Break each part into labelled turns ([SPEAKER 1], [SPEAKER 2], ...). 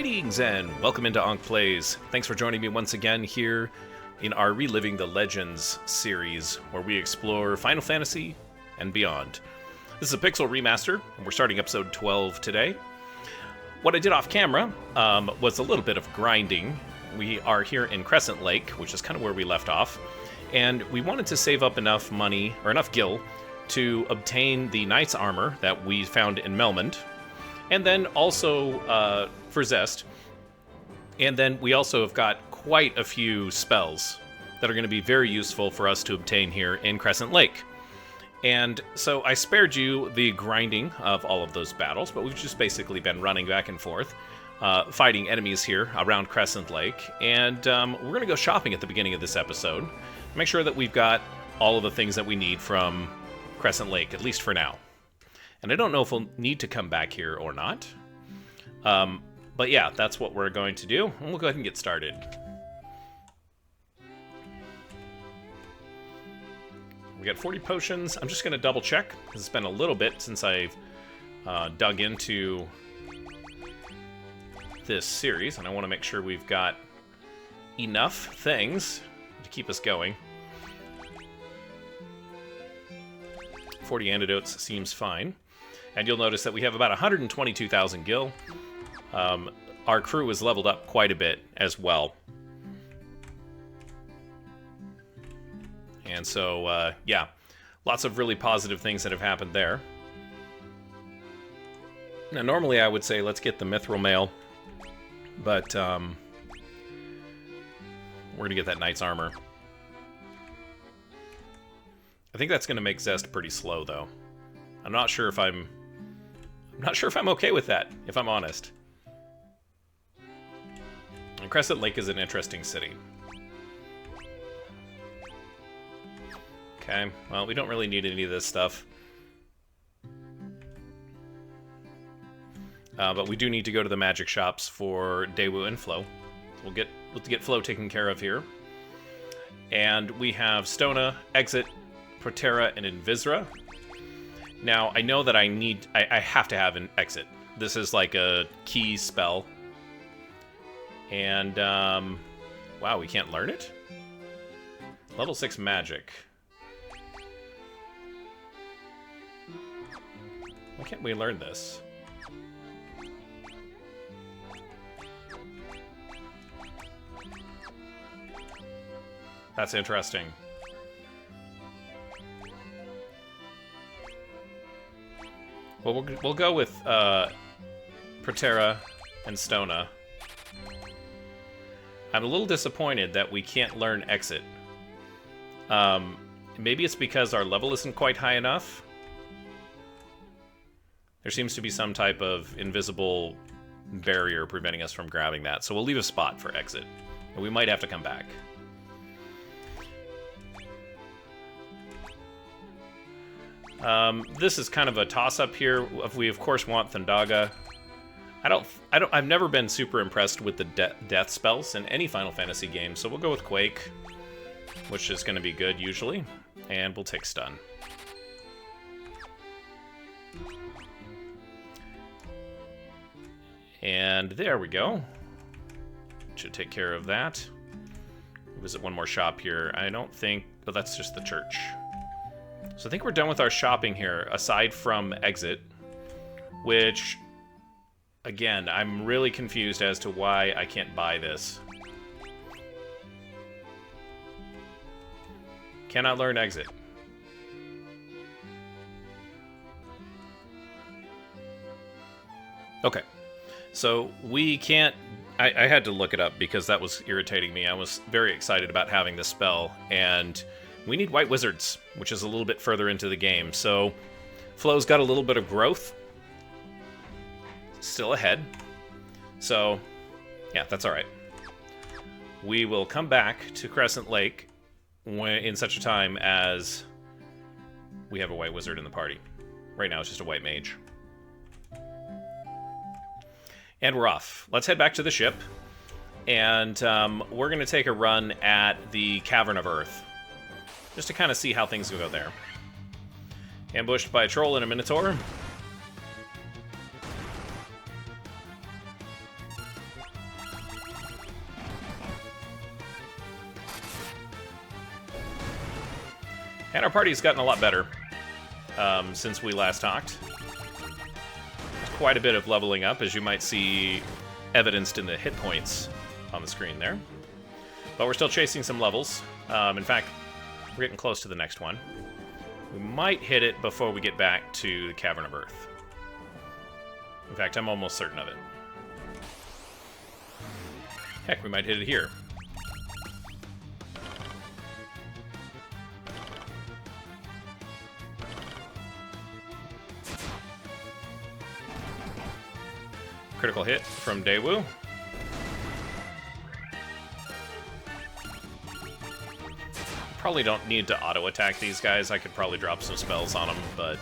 [SPEAKER 1] Greetings and welcome into Ankh Plays. Thanks for joining me once again here in our Reliving the Legends series, where we explore Final Fantasy and beyond. This is a Pixel Remaster, and we're starting episode 12 today. What I did off camera was a little bit of grinding. We are here in Crescent Lake, which is kind of where we left off, and we wanted to save up enough money, or enough gil, to obtain the knight's armor that we found in Melmond, and then also for Zest. And then we also have got quite a few spells that are going to be very useful for us to obtain here in Crescent Lake. And so I spared you the grinding of all of those battles, but we've just basically been running back and forth, fighting enemies here around Crescent Lake. And we're going to go shopping at the beginning of this episode, make sure that we've got all of the things that we need from Crescent Lake, at least for now. And I don't know if we'll need to come back here or not. But yeah, that's what we're going to do. And we'll go ahead and get started. We got 40 potions. I'm just going to double check, because it's been a little bit since I've dug into this series. And I want to make sure we've got enough things to keep us going. 40 antidotes seems fine. And you'll notice that we have about 122,000 gil. Our crew is leveled up quite a bit as well. And so, yeah, lots of really positive things that have happened there. Now, normally I would say let's get the Mithril Mail, but we're going to get that Knight's Armor. I think that's going to make Zest pretty slow, though. I'm not sure if I'm okay with that, if I'm honest. And Crescent Lake is an interesting city. Okay, well, we don't really need any of this stuff. But we do need to go to the magic shops for Daewoo and Flo. We'll get Flo taken care of here. And we have Stona, Exit, Proterra, and Invisra. Now, I know that I have to have an Exit. This is like a key spell. And, wow, we can't learn it? Level 6 magic. Why can't we learn this? That's interesting. Well, we'll go with Proterra and Stona. I'm a little disappointed that we can't learn Exit. Maybe it's because our level isn't quite high enough. There seems to be some type of invisible barrier preventing us from grabbing that, so we'll leave a spot for Exit. And we might have to come back. This is kind of a toss-up here. We of course want Thundaga. I've never been super impressed with the death spells in any Final Fantasy game, so we'll go with Quake, which is going to be good usually, and we'll take Stun. And there we go. Should take care of that. Visit one more shop here. I don't think... Oh, that's just the church. So I think we're done with our shopping here, aside from Exit, which, again, I'm really confused as to why I can't buy this. Cannot learn Exit. Okay, so we can't... I had to look it up because that was irritating me. I was very excited about having this spell, and we need White Wizards, which is a little bit further into the game. So Flo's got a little bit of growth. Still ahead. So, yeah, that's all right. We will come back to Crescent Lake in such a time as we have a White Wizard in the party. Right now it's just a White Mage. And we're off. Let's head back to the ship. And we're going to take a run at the Cavern of Earth, just to kind of see how things go there. Ambushed by a troll and a minotaur. And our party's gotten a lot better since we last talked. Quite a bit of leveling up, as you might see evidenced in the hit points on the screen there. But we're still chasing some levels. In fact, we're getting close to the next one. We might hit it before we get back to the Cavern of Earth. In fact, I'm almost certain of it. Heck, we might hit it here. Critical hit from Daewoo. Probably don't need to auto-attack these guys. I could probably drop some spells on them, but...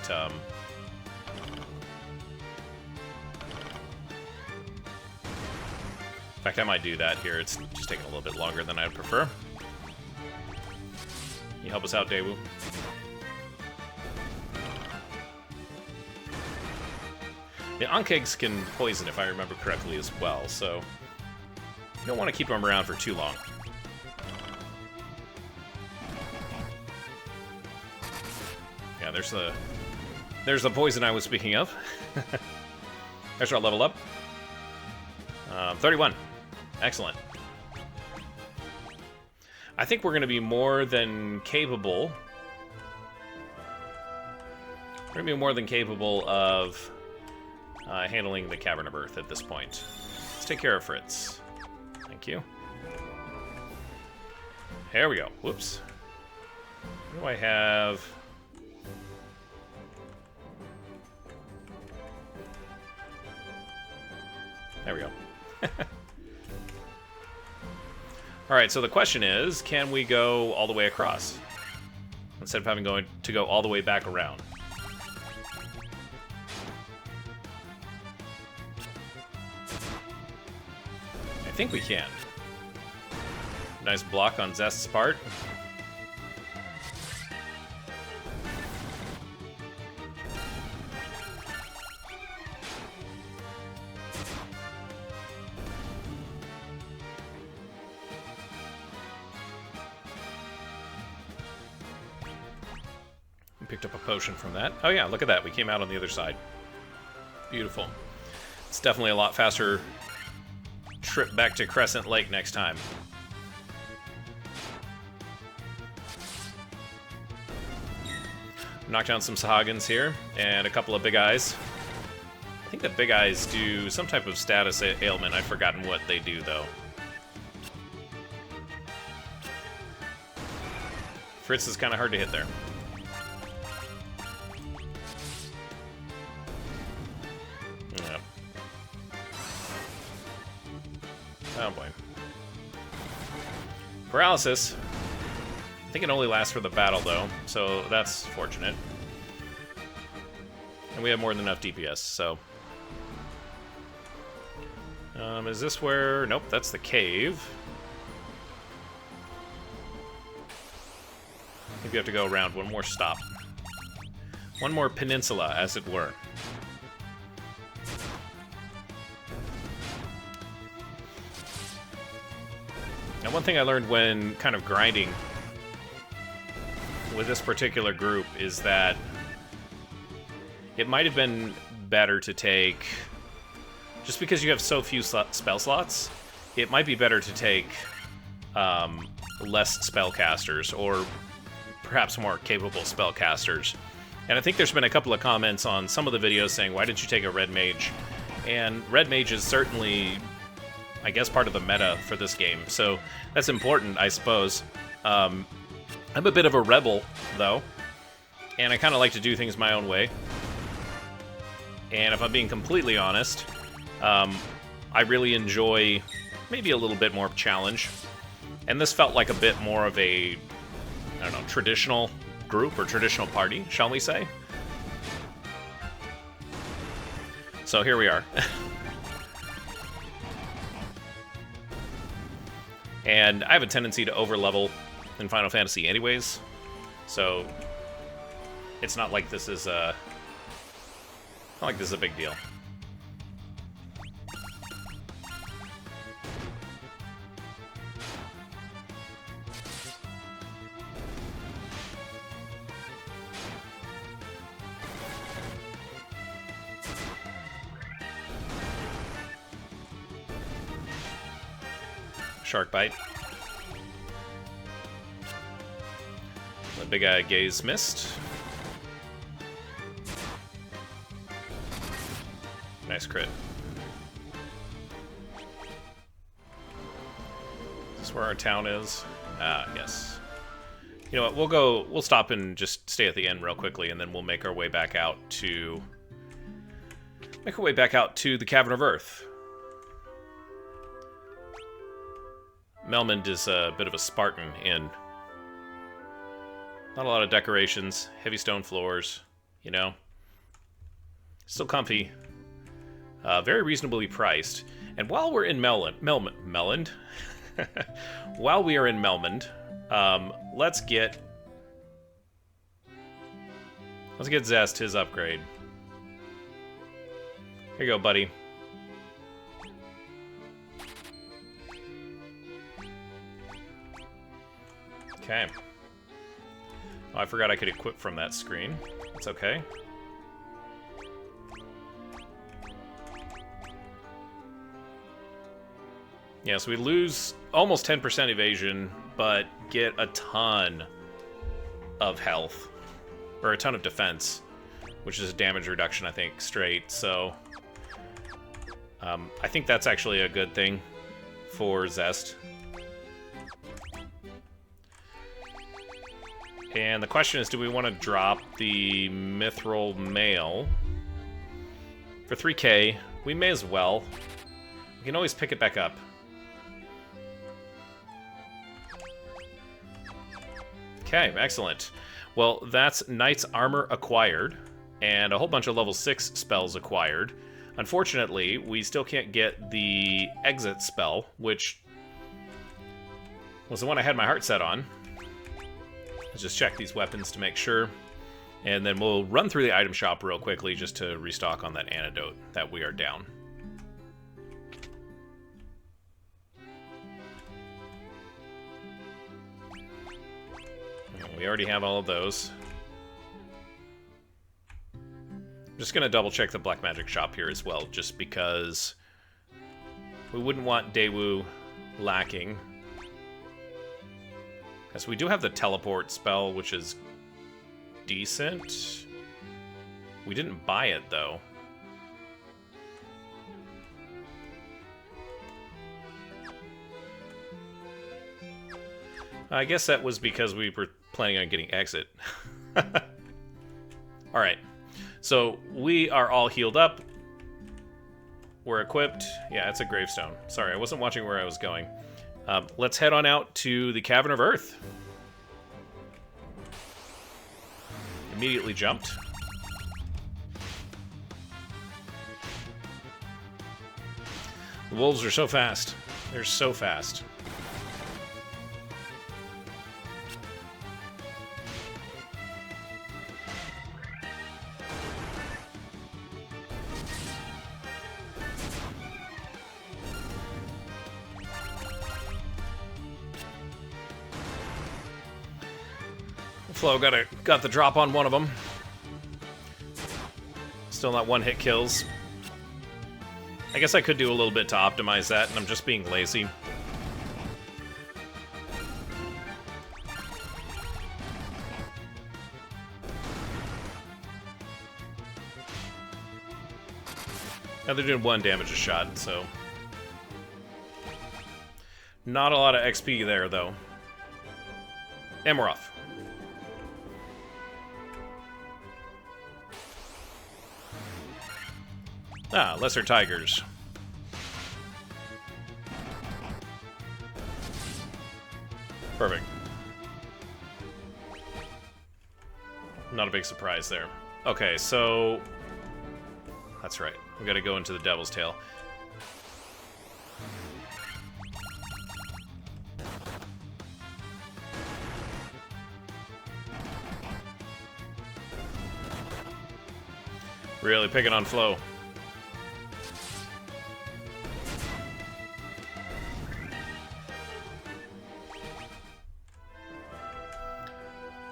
[SPEAKER 1] in fact, I might do that here. It's just taking a little bit longer than I'd prefer. You help us out, Daewoo. The Ankegs can poison, if I remember correctly, as well, so you don't want to keep them around for too long. Yeah, there's the poison I was speaking of. There's our level up. 31. Excellent. I think we're going to be more than capable. We're going to be more than capable of handling the Cavern of Earth at this point. Let's take care of Fritz. Thank you. There we go. Whoops. What do I have? There we go. Alright, so the question is, can we go all the way across? Instead of having to go all the way back around. I think we can. Nice block on Zest's part. Picked up a potion from that. Oh yeah, look at that. We came out on the other side. Beautiful. It's definitely a lot faster trip back to Crescent Lake next time. Knock down some Sahagins here, and a couple of Big Eyes. I think the Big Eyes do some type of status ailment. I've forgotten what they do, though. Fritz is kind of hard to hit there. Yep. Oh boy. Paralysis. I think it only lasts for the battle, though, so that's fortunate. And we have more than enough DPS, so... is this where... Nope, that's the cave. I think we have to go around one more stop. One more peninsula, as it were. Now, one thing I learned when kind of grinding with this particular group is that it might have been better to take, just because you have so few spell slots, it might be better to take less spellcasters, or perhaps more capable spellcasters. And I think there's been a couple of comments on some of the videos saying, why didn't you take a red mage? And red mage is certainly, I guess, part of the meta for this game, so that's important, I suppose. I'm a bit of a rebel, though, and I kind of like to do things my own way. And if I'm being completely honest, I really enjoy maybe a little bit more challenge. And this felt like a bit more of a, I don't know, traditional group or traditional party, shall we say. So here we are. And I have a tendency to overlevel in Final Fantasy anyways, so it's not like this is a big deal. Shark Bite. The Big Eye Gaze missed. Nice crit. Is this where our town is? Ah, yes. You know what, we'll stop and just stay at the end real quickly, and then we'll make our way back out to... the Cavern of Earth. Melmond is a bit of a Spartan inn. Not a lot of decorations, heavy stone floors, you know. Still comfy. Very reasonably priced. And while we're in Melmond, while we are in Melmond, let's get Zest his upgrade. Here you go, buddy. Okay. Oh, I forgot I could equip from that screen. It's okay. Yeah, so we lose almost 10% evasion, but get a ton of health. Or a ton of defense, which is a damage reduction, I think, straight. So, I think that's actually a good thing for Zest. And the question is, do we want to drop the Mithril Mail? For 3k, we may as well. We can always pick it back up. Okay, excellent. Well, that's Knight's Armor acquired, and a whole bunch of level 6 spells acquired. Unfortunately, we still can't get the Exit spell, which was the one I had my heart set on. Let's just check these weapons to make sure. And then we'll run through the item shop real quickly just to restock on that antidote that we are down. We already have all of those. I'm just going to double check the black magic shop here as well, just because we wouldn't want Daewoo lacking. Because we do have the teleport spell, which is decent. We didn't buy it, though. I guess that was because we were planning on getting Exit. Alright, so we are all healed up. We're equipped. Yeah, it's a gravestone. Sorry, I wasn't watching where I was going. Let's head on out to the Cavern of Earth. Immediately jumped. The wolves are so fast. They're so fast. Flo got the drop on one of them. Still not one-hit kills. I guess I could do a little bit to optimize that, and I'm just being lazy. Now they're doing 1 damage a shot, so... Not a lot of XP there, though. And we're off. Ah, lesser tigers. Perfect. Not a big surprise there. Okay, so... That's right. We gotta go into the Devil's Tail. Really picking on Flo.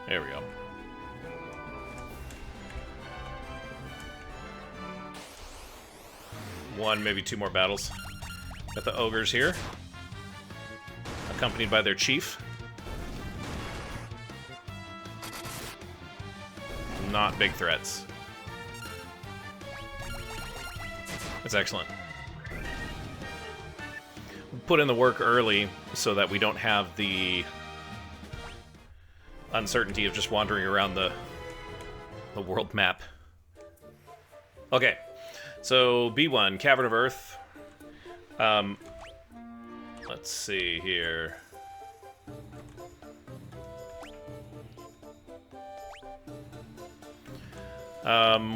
[SPEAKER 1] There we go. One, maybe 2 more battles. Got the ogres here. accompanied by their chief. Not big threats. That's excellent. Put in the work early so that we don't have the uncertainty of just wandering around the world map. Okay, so B1, Cavern of Earth. Let's see here.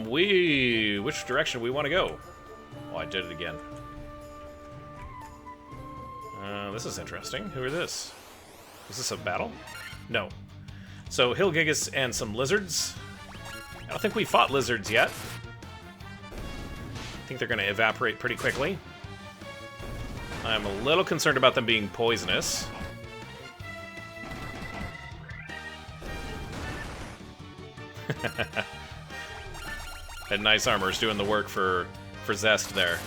[SPEAKER 1] Which direction we want to go? Oh, I did it again. This is interesting. Who are this? Is this a battle? No. So, Hillgigas and some lizards. I don't think we fought lizards yet. I think they're going to evaporate pretty quickly. I'm a little concerned about them being poisonous. That nice armor is doing the work for Zest there.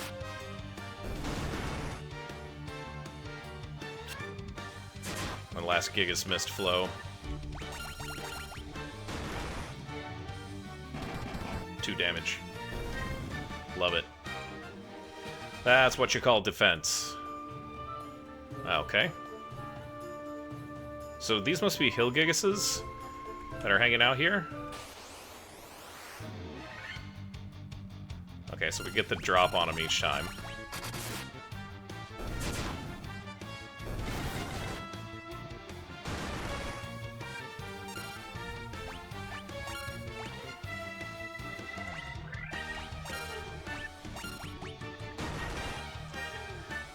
[SPEAKER 1] My last Gigas missed flow. 2 damage. Love it. That's what you call defense. Okay. So these must be Hillgigases that are hanging out here? Okay, so we get the drop on them each time.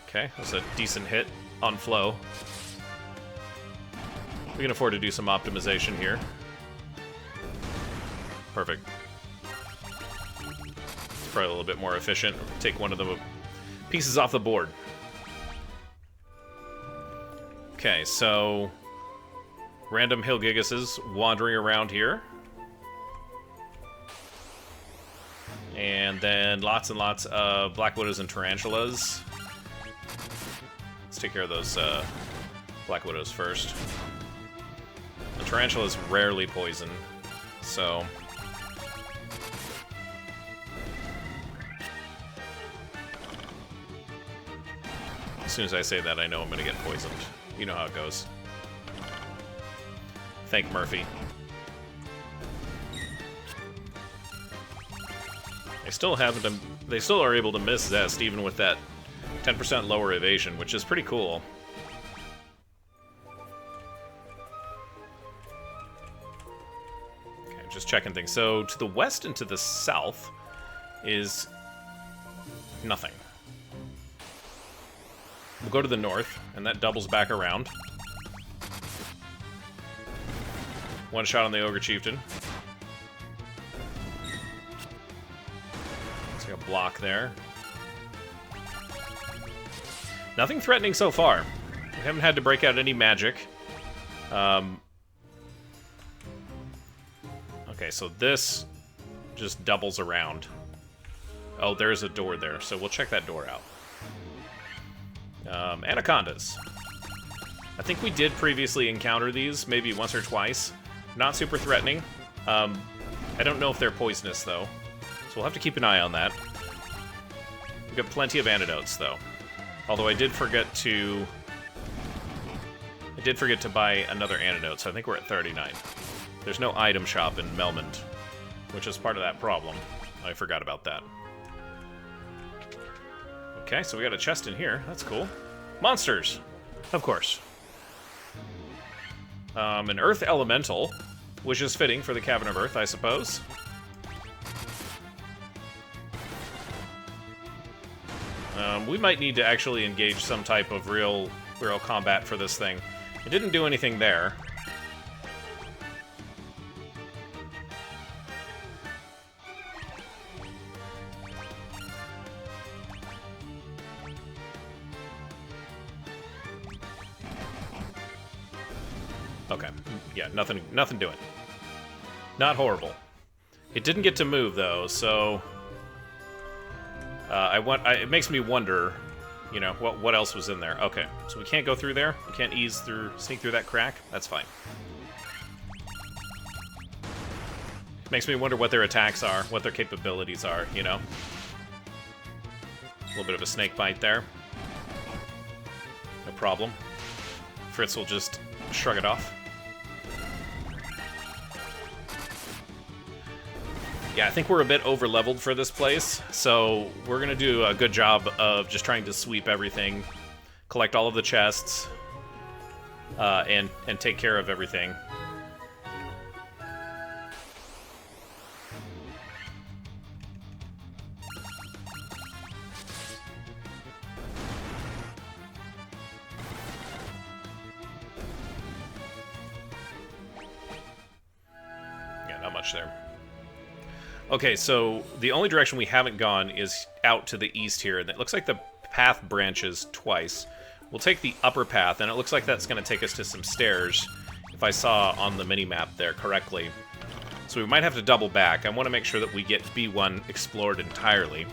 [SPEAKER 1] Okay, that's a decent hit on flow. We can afford to do some optimization here. Perfect. It's probably a little bit more efficient. Take one of the pieces off the board. Okay, so random Hillgigases wandering around here. And then lots and lots of Black Widows and Tarantulas. Let's take care of those Black Widows first. The Tarantulas rarely poison, so... As soon as I say that, I know I'm gonna get poisoned. You know how it goes. Thank Murphy. They still are able to miss Zest even with that 10% lower evasion, which is pretty cool. Okay, just checking things. So to the west and to the south is nothing. We'll go to the north, and that doubles back around. One shot on the Ogre Chieftain. Let's take a block there. Nothing threatening so far. We haven't had to break out any magic. Okay, so this just doubles around. Oh, there's a door there, so we'll check that door out. Anacondas. I think we did previously encounter these, maybe once or twice. Not super threatening. I don't know if they're poisonous, though. So we'll have to keep an eye on that. We've got plenty of antidotes, though. Although I did forget to buy another antidote, so I think we're at 39. There's no item shop in Melmond, which is part of that problem. I forgot about that. Okay, so we got a chest in here. That's cool. Monsters! Of course. An Earth Elemental, which is fitting for the Cavern of Earth, I suppose. We might need to actually engage some type of real combat for this thing. It didn't do anything there. Okay, yeah, nothing doing. Not horrible. It didn't get to move though, so it makes me wonder You know, what else was in there? Okay, so we can't go through there. We can't sneak through that crack. That's fine. Makes me wonder what their attacks are, what their capabilities are, you know? A little bit of a snake bite there. No problem. Fritz will just shrug it off. Yeah, I think we're a bit over-leveled for this place, so we're going to do a good job of just trying to sweep everything, collect all of the chests, and take care of everything. Yeah, not much there. Okay, so the only direction we haven't gone is out to the east here, and it looks like the path branches twice. We'll take the upper path, and it looks like that's going to take us to some stairs, if I saw on the mini-map there correctly. So we might have to double back. I want to make sure that we get B1 explored entirely.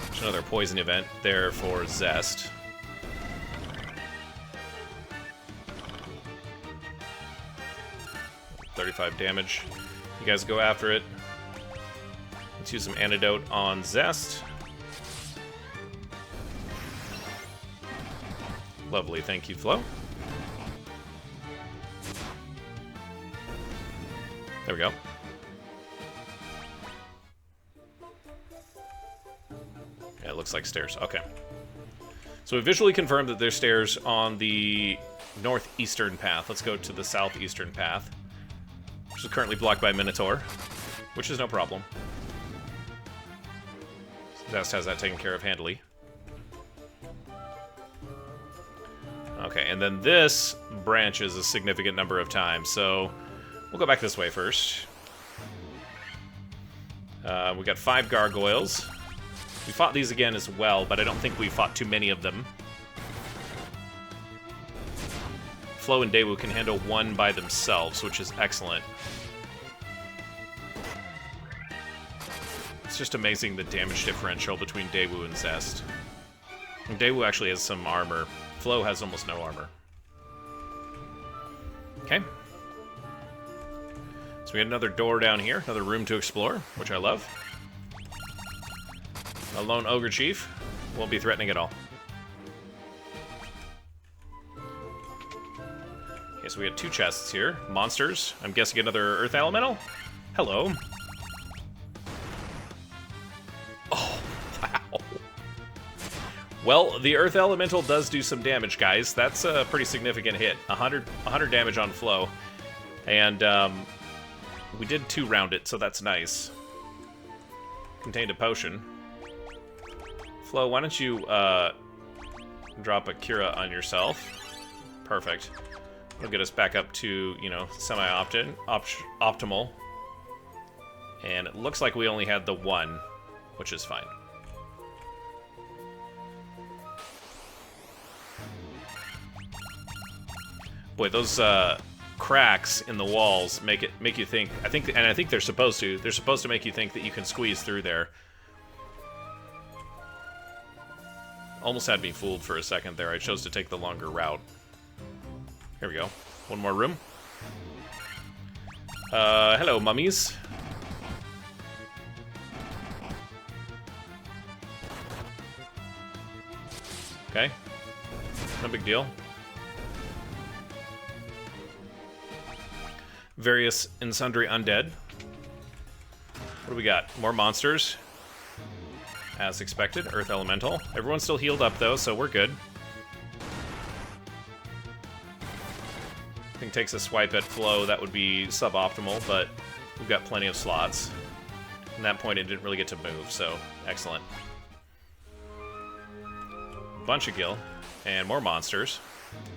[SPEAKER 1] There's another poison event there for Zest. $35 damage. You guys go after it. Let's use some antidote on Zest. Lovely, thank you, Flo. There we go. Yeah, it looks like stairs. Okay. So we visually confirmed that there's stairs on the northeastern path. Let's go to the southeastern path, which is currently blocked by Minotaur, which is no problem. Zest has that taken care of handily. Okay, and then this branches a significant number of times, so we'll go back this way first. We got 5 gargoyles. We fought these again as well, but I don't think we fought too many of them. Flo and Daewoo can handle one by themselves, which is excellent. It's just amazing the damage differential between Daewoo and Zest. And Daewoo actually has some armor. Flo has almost no armor. Okay. So we got another door down here, another room to explore, which I love. A lone ogre chief won't be threatening at all. Okay, so we had 2 chests here. Monsters. I'm guessing another earth elemental. Hello. Oh, wow. Well, the earth elemental does do some damage, guys. That's a pretty significant hit. 100 damage on Flo. And we did 2-round it, so that's nice. Contained a potion. Flo, why don't you drop a Cura on yourself? Perfect. It'll get us back up to, you know, semi-optimal. And it looks like we only had the 1, which is fine. Boy, those cracks in the walls make you think. I think they're supposed to. They're supposed to make you think that you can squeeze through there. Almost had me fooled for a second there. I chose to take the longer route. Here we go. One more room. Hello, mummies. Okay. No big deal. Various and sundry undead. What do we got? More monsters. As expected, Earth Elemental. Everyone's still healed up, though, so we're good. I think takes a swipe at Flo. That would be suboptimal, but we've got plenty of slots. At that point, it didn't really get to move, so excellent. Bunch of gil. And more monsters.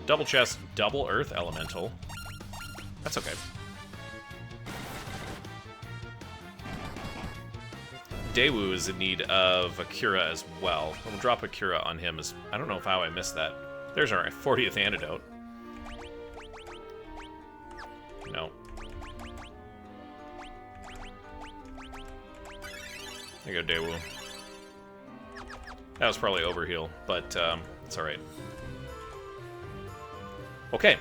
[SPEAKER 1] Double chest, double Earth Elemental. That's okay. Daewoo is in need of a Cura as well. We'll drop a Cura on him. I don't know how I missed that. There's our 40th antidote. No. There you go, Daewoo. That was probably overheal, but it's alright. Okay.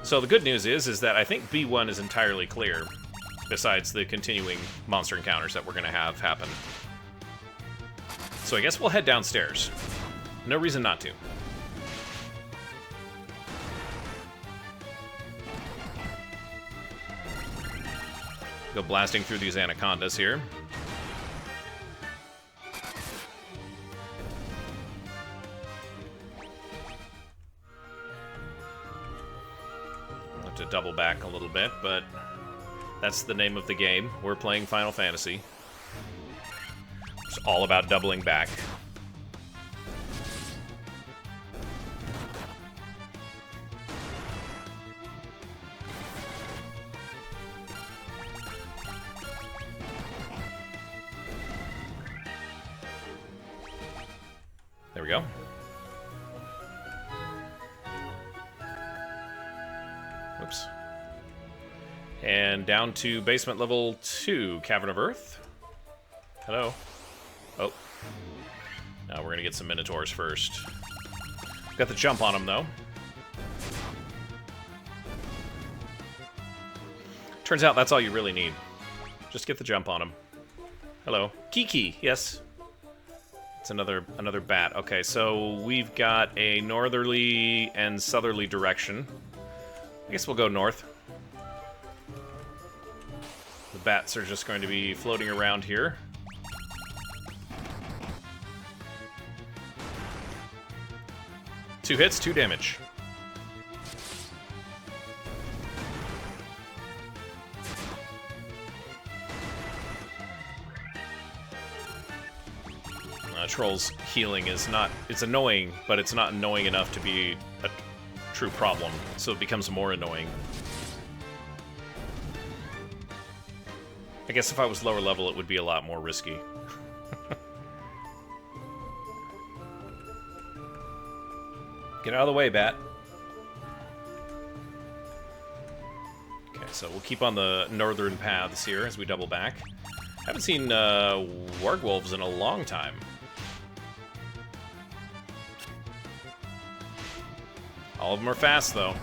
[SPEAKER 1] So the good news is that I think B1 is entirely clear, besides the continuing monster encounters that we're going to have happen. So I guess we'll head downstairs. No reason not to. Go blasting through these anacondas here. Have to double back a little bit, but that's the name of the game. We're playing Final Fantasy. It's all about doubling back. There we go. Oops. And down to basement level 2, Cavern of Earth. Hello. Oh. Now we're gonna get some Minotaurs first. Got the jump on them, though. Turns out that's all you really need. Just get the jump on them. Hello. Kiki, yes. It's another bat. Okay, so we've got a northerly and southerly direction. I guess we'll go north. The bats are just going to be floating around here. Two hits, 2 damage. Troll's healing is not... It's annoying, but it's not annoying enough to be a true problem, so it becomes more annoying. I guess if I was lower level, it would be a lot more risky. Get out of the way, bat. Okay, so we'll keep on the northern paths here as we double back. Haven't seen wargwolves in a long time. All of them are fast, though.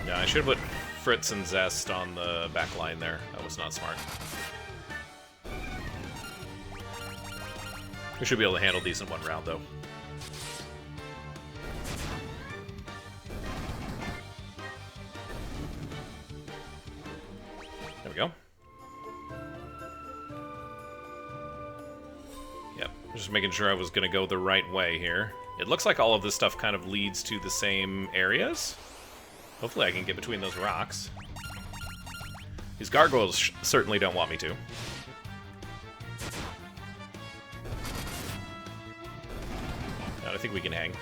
[SPEAKER 1] Yeah, I should have put Fritz and Zest on the back line there. That was not smart. We should be able to handle these in one round, though. There we go. Yep, just making sure I was going to go the right way here. It looks like all of this stuff kind of leads to the same areas. Hopefully I can get between those rocks. These gargoyles certainly don't want me to. I think we can hang.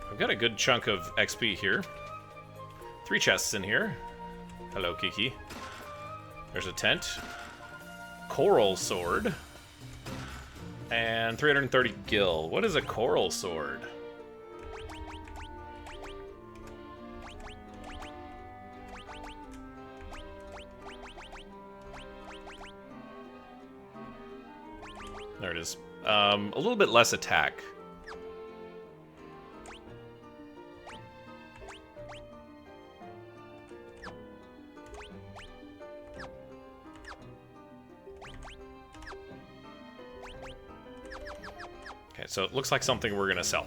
[SPEAKER 1] I've got a good chunk of XP here. 3 chests in here. Hello, Kiki. There's a tent. Coral sword. And 330 gil. What is a coral sword? There it is. A little bit less attack. Okay, so it looks like something we're gonna sell.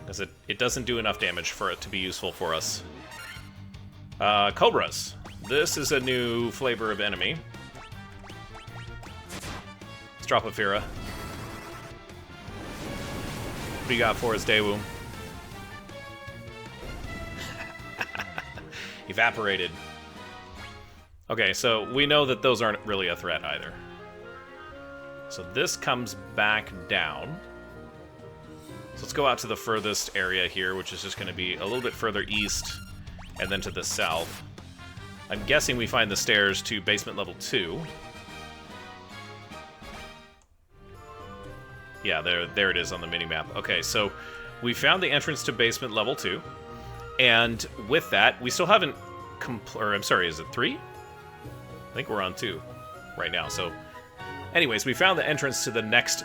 [SPEAKER 1] Because it doesn't do enough damage for it to be useful for us. Cobras. This is a new flavor of enemy. Let's drop a Fira. What do you got for us, Daewoo? Evaporated. Okay, so we know that those aren't really a threat either. So this comes back down. So let's go out to the furthest area here, which is just going to be a little bit further east and then to the south. I'm guessing we find the stairs to basement level 2. Yeah, there it is on the mini-map. Okay, so we found the entrance to basement level 2. And with that, we still haven't... I'm sorry, is it 3? I think we're on 2 right now. So, anyways, we found the entrance to the next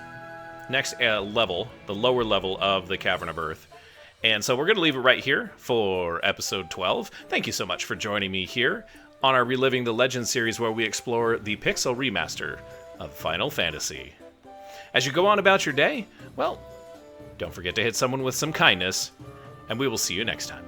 [SPEAKER 1] level, the lower level of the Cavern of Earth. And so we're going to leave it right here for episode 12. Thank you so much for joining me here on our Reliving the Legends series, where we explore the Pixel Remaster of Final Fantasy. As you go on about your day, well, don't forget to hit someone with some kindness, and we will see you next time.